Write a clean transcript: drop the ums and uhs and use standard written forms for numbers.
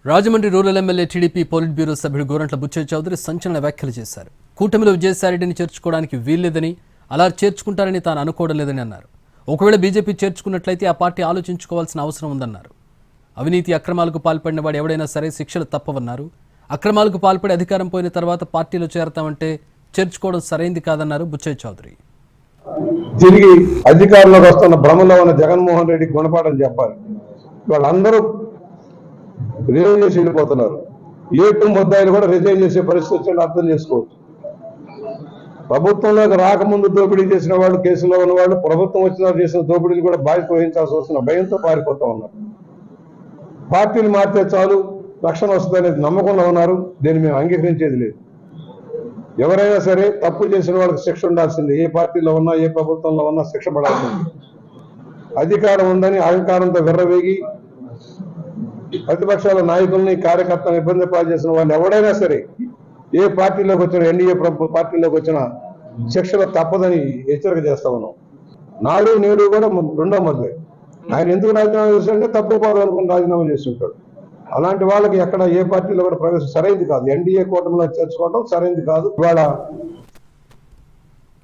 Rajahmundry rural MLA TDP polit bureau సభ్యుడు గోరంట్ల బుచ్చయ్య చౌదరి సంచలన వ్యాఖ్యలు చేశారు. కూటమిలో విజయసాయిరెడ్డిని చేర్చుకోవడానికి వీల్లేదని, అలా చేర్చుకుంటారని తాను అనుకోవడం లేదని అన్నారు. ఒకవేళ బీజేపీ చేర్చుకున్నట్లయితే ఆ పార్టీ ఆలోచించుకోవాల్సిన అవసరం ఉందన్నారు. అవినీతి అక్రమాలకు పాల్పడిన వాడు ఎవడైనా సరే శిక్షలు తప్పవన్నారు. అక్రమాలకు పాల్పడి అధికారం పోయిన తర్వాత పార్టీలో చేరతామంటే చేర్చుకోవడం సరైంది కాదన్నారు బుచ్చయ్య చౌదరి. తిరిగి అధికారంలోకి వస్తున్న భ్రమలో ఉన్న జగన్మోహన్ రెడ్డికి గుణపాఠం చెప్పాలి. వాళ్ళందరూ రిజైన్ చేసి వెళ్ళిపోతున్నారు. ఏటు ముద్దాయిలు కూడా రిజైన్ చేసే పరిస్థితి వచ్చింది అర్థం చేసుకోవచ్చు. ప్రభుత్వంలోకి రాకముందు దోపిడీ చేసిన వాళ్ళు, కేసులో ఉన్న వాళ్ళు, ప్రభుత్వం వచ్చిన చేసిన దోపిడీలు కూడా బాధ్యత వహించాల్సి వస్తున్న భయంతో పారిపోతూ ఉన్నారు. పార్టీలు మారితే చాలు రక్షణ వస్తుందనేది నమ్మకంలో ఉన్నారు. దీన్ని మేము అంగీకరించేది లేదు. ఎవరైనా సరే తప్పు చేసిన వాళ్ళకి శిక్ష ఉండాల్సిందే. ఏ పార్టీలో ఉన్నా, ఏ ప్రభుత్వంలో ఉన్నా శిక్ష పడాల్సింది. అధికారం ఉందని అహంకారంతో విర్రవేగి ప్రతిపక్షాల నాయకుల్ని, కార్యకర్తలను ఇబ్బంది పాలు చేసిన వాళ్ళు ఎవడైనా సరే ఏ పార్టీలోకి వచ్చినా, ఎన్డీఏ పార్టీలోకి వచ్చినా శిక్షలు తప్పదని హెచ్చరిక చేస్తా ఉన్నాం. నాడు నేడు కూడా రెండో మొదలే. ఆయన ఎందుకు రాజీనామా చేస్తుంటే తప్పు పోదు అనుకుని రాజీనామా చేస్తుంటాడు. అలాంటి వాళ్ళకి ఎక్కడ ఏ పార్టీలో కూడా ప్రవేశం సరైనది కాదు. ఎన్డీఏ కూటమిలో చేర్చుకోవడం సరైనది కాదు. ఇవాళ